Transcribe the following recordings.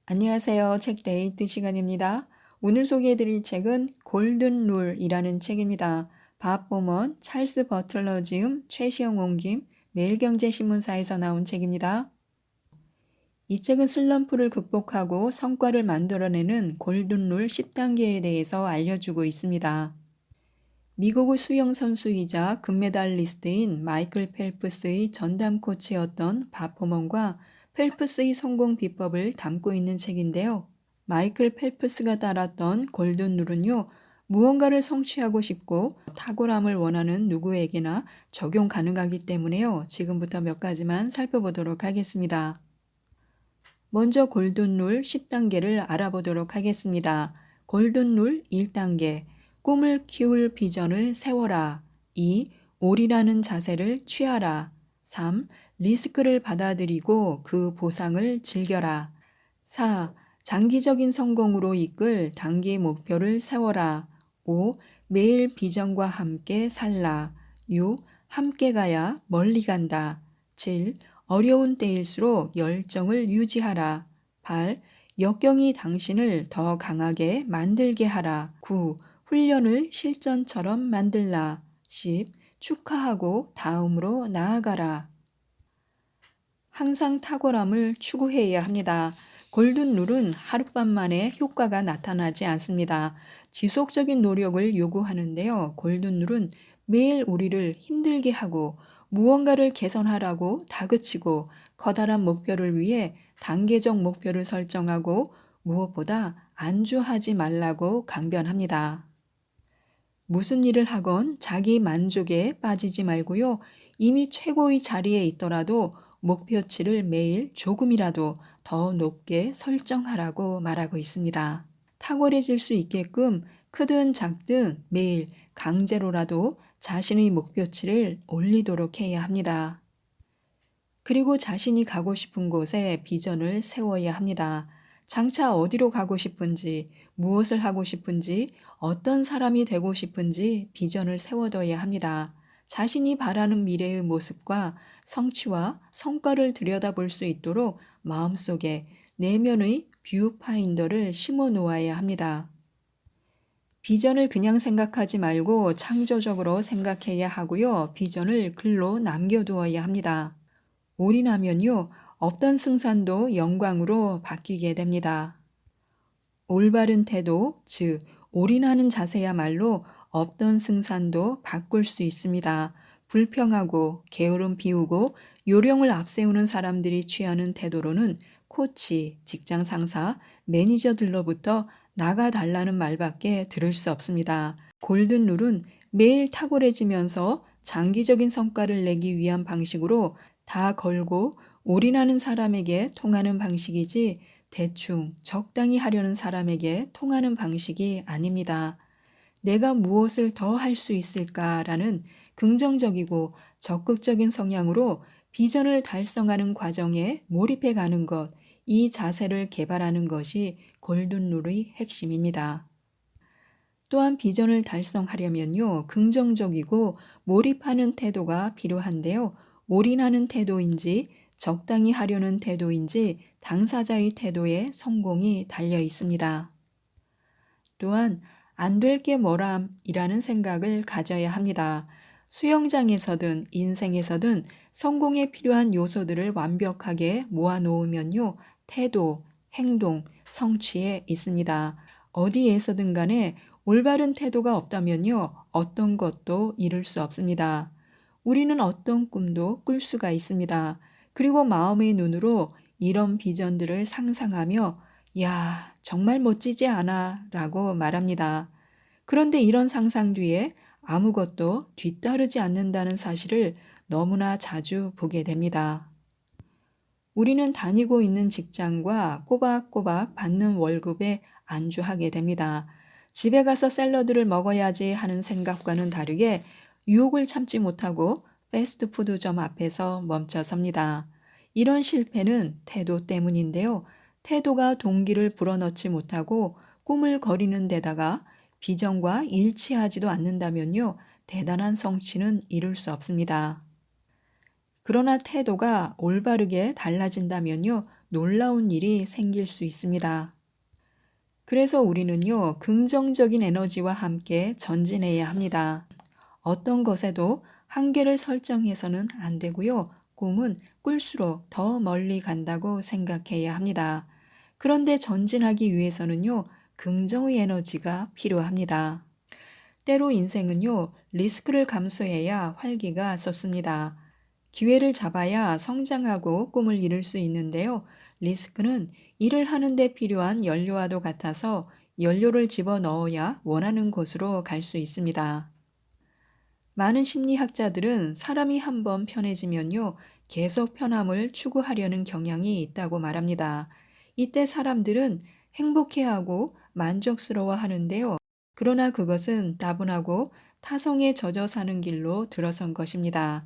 안녕하세요. 책 데이트 시간입니다. 오늘 소개해드릴 책은 골든 룰이라는 책입니다. 밥 보먼, 찰스 버틀러 지음, 최시영 옮김, 매일경제신문사에서 나온 책입니다. 이 책은 슬럼프를 극복하고 성과를 만들어내는 골든 룰 10단계에 대해서 알려주고 있습니다. 미국 수영 선수이자 금메달리스트인 마이클 펠프스의 전담 코치였던 밥 포먼과 펠프스의 성공 비법을 담고 있는 책인데요. 마이클 펠프스가 따랐던 골든 룰은요, 무언가를 성취하고 싶고 탁월함을 원하는 누구에게나 적용 가능하기 때문에요. 지금부터 몇 가지만 살펴보도록 하겠습니다. 먼저 골든 룰 10단계를 알아보도록 하겠습니다. 골든 룰 1단계. 꿈을 키울 비전을 세워라. 2. 올인하는 자세를 취하라. 3. 리스크를 받아들이고 그 보상을 즐겨라. 4. 장기적인 성공으로 이끌 단기 목표를 세워라. 5. 매일 비전과 함께 살라. 6. 함께 가야 멀리 간다. 7. 어려운 때일수록 열정을 유지하라. 8. 역경이 당신을 더 강하게 만들게 하라. 9. 훈련을 실전처럼 만들라. 10. 축하하고 다음으로 나아가라. 항상 탁월함을 추구해야 합니다. 골든 룰은 하룻밤 만에 효과가 나타나지 않습니다. 지속적인 노력을 요구하는데요. 골든 룰은 매일 우리를 힘들게 하고 무언가를 개선하라고 다그치고 커다란 목표를 위해 단계적 목표를 설정하고 무엇보다 안주하지 말라고 강변합니다. 무슨 일을 하건 자기 만족에 빠지지 말고요. 이미 최고의 자리에 있더라도 목표치를 매일 조금이라도 더 높게 설정하라고 말하고 있습니다. 탁월해질 수 있게끔 크든 작든 매일 강제로라도 자신의 목표치를 올리도록 해야 합니다. 그리고 자신이 가고 싶은 곳에 비전을 세워야 합니다. 장차 어디로 가고 싶은지, 무엇을 하고 싶은지, 어떤 사람이 되고 싶은지 비전을 세워둬야 합니다. 자신이 바라는 미래의 모습과 성취와 성과를 들여다볼 수 있도록 마음속에 내면의 뷰파인더를 심어 놓아야 합니다. 비전을 그냥 생각하지 말고 창조적으로 생각해야 하고요. 비전을 글로 남겨두어야 합니다. 올인하면요, 없던 승산도 영광으로 바뀌게 됩니다. 올바른 태도, 즉, 올인하는 자세야말로 없던 승산도 바꿀 수 있습니다. 불평하고 게으름 피우고 요령을 앞세우는 사람들이 취하는 태도로는 코치, 직장 상사, 매니저들로부터 나가달라는 말밖에 들을 수 없습니다. 골든 룰은 매일 탁월해지면서 장기적인 성과를 내기 위한 방식으로 다 걸고 올인하는 사람에게 통하는 방식이지 대충 적당히 하려는 사람에게 통하는 방식이 아닙니다. 내가 무엇을 더 할 수 있을까라는 긍정적이고 적극적인 성향으로 비전을 달성하는 과정에 몰입해 가는 것, 이 자세를 개발하는 것이 골든룰의 핵심입니다. 또한 비전을 달성하려면요, 긍정적이고 몰입하는 태도가 필요한데요. 올인하는 태도인지 적당히 하려는 태도인지 당사자의 태도에 성공이 달려 있습니다. 또한 안 될 게 뭐람이라는 생각을 가져야 합니다. 수영장에서든 인생에서든 성공에 필요한 요소들을 완벽하게 모아놓으면요, 태도, 행동, 성취에 있습니다. 어디에서든 간에 올바른 태도가 없다면요, 어떤 것도 이룰 수 없습니다. 우리는 어떤 꿈도 꿀 수가 있습니다. 그리고 마음의 눈으로 이런 비전들을 상상하며 야, 정말 멋지지 않아? 라고 말합니다. 그런데 이런 상상 뒤에 아무것도 뒤따르지 않는다는 사실을 너무나 자주 보게 됩니다. 우리는 다니고 있는 직장과 꼬박꼬박 받는 월급에 안주하게 됩니다. 집에 가서 샐러드를 먹어야지 하는 생각과는 다르게 유혹을 참지 못하고 패스트푸드점 앞에서 멈춰섭니다. 이런 실패는 태도 때문인데요. 태도가 동기를 불어넣지 못하고 꿈을 거리는 데다가 비전과 일치하지도 않는다면요. 대단한 성취는 이룰 수 없습니다. 그러나 태도가 올바르게 달라진다면요. 놀라운 일이 생길 수 있습니다. 그래서 우리는요, 긍정적인 에너지와 함께 전진해야 합니다. 어떤 것에도 한계를 설정해서는 안 되고요. 꿈은 꿀수록 더 멀리 간다고 생각해야 합니다. 그런데 전진하기 위해서는요, 긍정의 에너지가 필요합니다. 때로 인생은요, 리스크를 감수해야 활기가 솟습니다. 기회를 잡아야 성장하고 꿈을 이룰 수 있는데요. 리스크는 일을 하는데 필요한 연료와도 같아서 연료를 집어 넣어야 원하는 곳으로 갈 수 있습니다. 많은 심리학자들은 사람이 한번 편해지면요, 계속 편함을 추구하려는 경향이 있다고 말합니다. 이때 사람들은 행복해하고 만족스러워 하는데요. 그러나 그것은 따분하고 타성에 젖어 사는 길로 들어선 것입니다.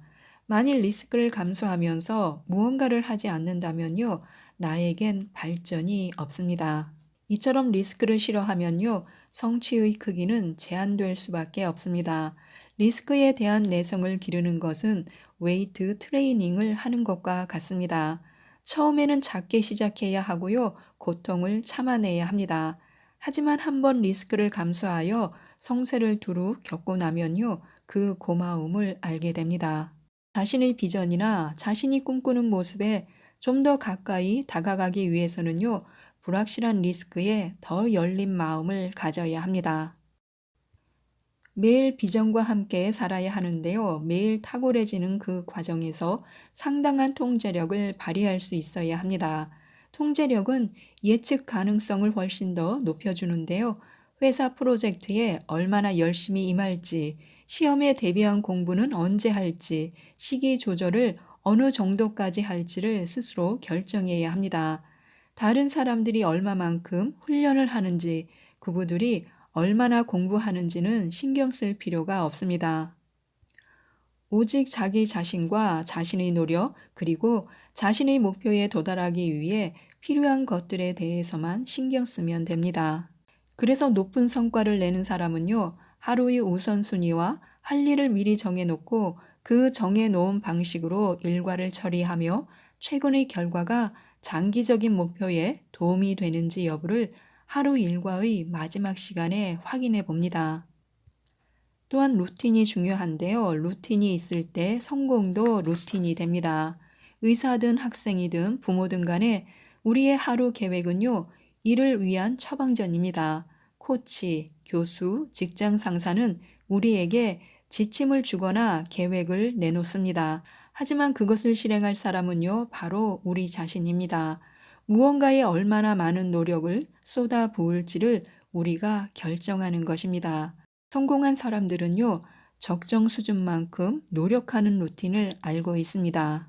만일 리스크를 감수하면서 무언가를 하지 않는다면요, 나에겐 발전이 없습니다. 이처럼 리스크를 싫어하면요, 성취의 크기는 제한될 수밖에 없습니다. 리스크에 대한 내성을 기르는 것은 웨이트 트레이닝을 하는 것과 같습니다. 처음에는 작게 시작해야 하고요, 고통을 참아내야 합니다. 하지만 한번 리스크를 감수하여 성쇠를 두루 겪고 나면요, 그 고마움을 알게 됩니다. 자신의 비전이나 자신이 꿈꾸는 모습에 좀 더 가까이 다가가기 위해서는요, 불확실한 리스크에 더 열린 마음을 가져야 합니다. 매일 비전과 함께 살아야 하는데요. 매일 탁월해지는 그 과정에서 상당한 통제력을 발휘할 수 있어야 합니다. 통제력은 예측 가능성을 훨씬 더 높여주는데요. 회사 프로젝트에 얼마나 열심히 임할지, 시험에 대비한 공부는 언제 할지, 시기 조절을 어느 정도까지 할지를 스스로 결정해야 합니다. 다른 사람들이 얼마만큼 훈련을 하는지, 그분들이 얼마나 공부하는지는 신경 쓸 필요가 없습니다. 오직 자기 자신과 자신의 노력, 그리고 자신의 목표에 도달하기 위해 필요한 것들에 대해서만 신경 쓰면 됩니다. 그래서 높은 성과를 내는 사람은요, 하루의 우선순위와 할 일을 미리 정해놓고 그 정해놓은 방식으로 일과를 처리하며 최근의 결과가 장기적인 목표에 도움이 되는지 여부를 하루 일과의 마지막 시간에 확인해 봅니다. 또한 루틴이 중요한데요. 루틴이 있을 때 성공도 루틴이 됩니다. 의사든 학생이든 부모든 간에 우리의 하루 계획은요, 이를 위한 처방전입니다. 코치, 교수, 직장 상사는 우리에게 지침을 주거나 계획을 내놓습니다. 하지만 그것을 실행할 사람은요, 바로 우리 자신입니다. 무언가에 얼마나 많은 노력을 쏟아 부을지를 우리가 결정하는 것입니다. 성공한 사람들은요, 적정 수준만큼 노력하는 루틴을 알고 있습니다.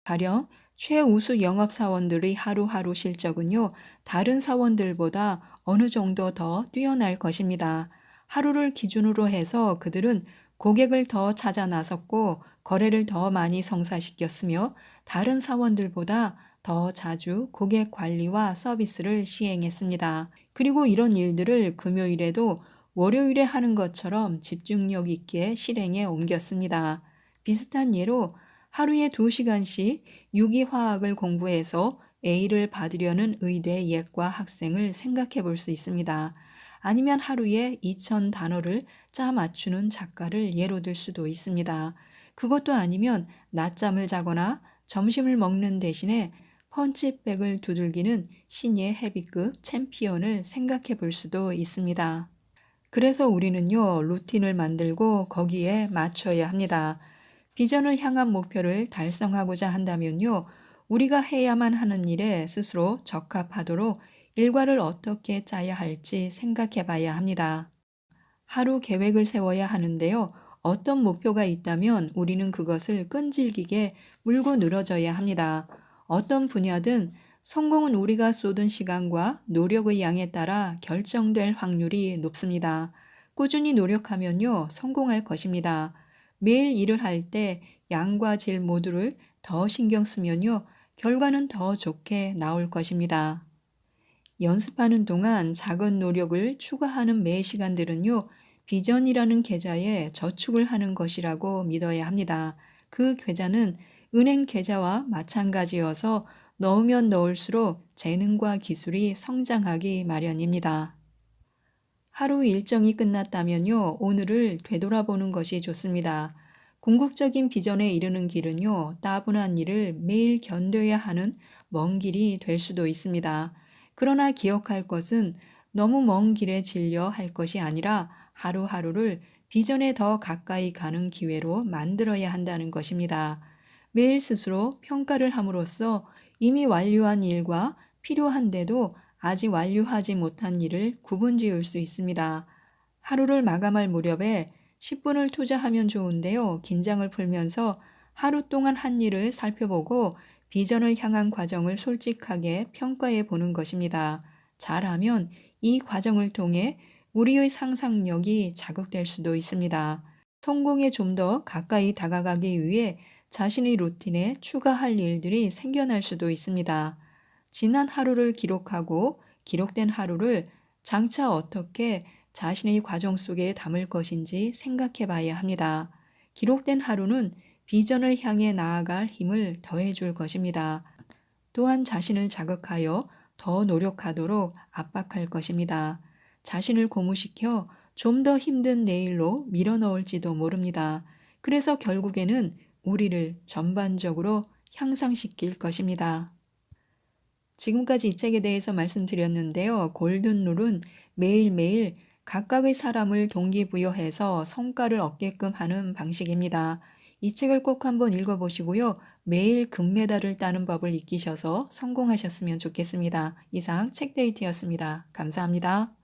가령 최우수 영업사원들의 하루하루 실적은요, 다른 사원들보다 어느 정도 더 뛰어날 것입니다. 하루를 기준으로 해서 그들은 고객을 더 찾아 나섰고, 거래를 더 많이 성사시켰으며, 다른 사원들보다 더 자주 고객 관리와 서비스를 시행했습니다. 그리고 이런 일들을 금요일에도 월요일에 하는 것처럼 집중력 있게 실행에 옮겼습니다. 비슷한 예로 하루에 2시간씩 유기화학을 공부해서 A를 받으려는 의대 예과 학생을 생각해 볼 수 있습니다. 아니면 하루에 2,000 단어를 짜 맞추는 작가를 예로 들 수도 있습니다. 그것도 아니면 낮잠을 자거나 점심을 먹는 대신에 펀치백을 두들기는 신예 헤비급 챔피언을 생각해 볼 수도 있습니다. 그래서 우리는요, 루틴을 만들고 거기에 맞춰야 합니다. 비전을 향한 목표를 달성하고자 한다면요, 우리가 해야만 하는 일에 스스로 적합하도록 일과를 어떻게 짜야 할지 생각해 봐야 합니다. 하루 계획을 세워야 하는데요, 어떤 목표가 있다면 우리는 그것을 끈질기게 물고 늘어져야 합니다. 어떤 분야든 성공은 우리가 쏟은 시간과 노력의 양에 따라 결정될 확률이 높습니다. 꾸준히 노력하면요, 성공할 것입니다. 매일 일을 할 때 양과 질 모두를 더 신경 쓰면요, 결과는 더 좋게 나올 것입니다. 연습하는 동안 작은 노력을 추가하는 매 시간들은요, 비전이라는 계좌에 저축을 하는 것이라고 믿어야 합니다. 그 계좌는 은행 계좌와 마찬가지여서 넣으면 넣을수록 재능과 기술이 성장하기 마련입니다. 하루 일정이 끝났다면요, 오늘을 되돌아보는 것이 좋습니다. 궁극적인 비전에 이르는 길은요, 따분한 일을 매일 견뎌야 하는 먼 길이 될 수도 있습니다. 그러나 기억할 것은 너무 먼 길에 질려 할 것이 아니라 하루하루를 비전에 더 가까이 가는 기회로 만들어야 한다는 것입니다. 매일 스스로 평가를 함으로써 이미 완료한 일과 필요한데도 아직 완료하지 못한 일을 구분 지을 수 있습니다. 하루를 마감할 무렵에 10분을 투자하면 좋은데요. 긴장을 풀면서 하루 동안 한 일을 살펴보고 비전을 향한 과정을 솔직하게 평가해 보는 것입니다. 잘하면 이 과정을 통해 우리의 상상력이 자극될 수도 있습니다. 성공에 좀 더 가까이 다가가기 위해 자신의 루틴에 추가할 일들이 생겨날 수도 있습니다. 지난 하루를 기록하고 기록된 하루를 장차 어떻게 자신의 과정 속에 담을 것인지 생각해 봐야 합니다. 기록된 하루는 비전을 향해 나아갈 힘을 더해 줄 것입니다. 또한 자신을 자극하여 더 노력하도록 압박할 것입니다. 자신을 고무시켜 좀 더 힘든 내일로 밀어넣을지도 모릅니다. 그래서 결국에는 우리를 전반적으로 향상시킬 것입니다. 지금까지 이 책에 대해서 말씀드렸는데요. 골든룰은 매일매일 각각의 사람을 동기부여해서 성과를 얻게끔 하는 방식입니다. 이 책을 꼭 한번 읽어보시고요. 매일 금메달을 따는 법을 익히셔서 성공하셨으면 좋겠습니다. 이상 책데이트였습니다. 감사합니다.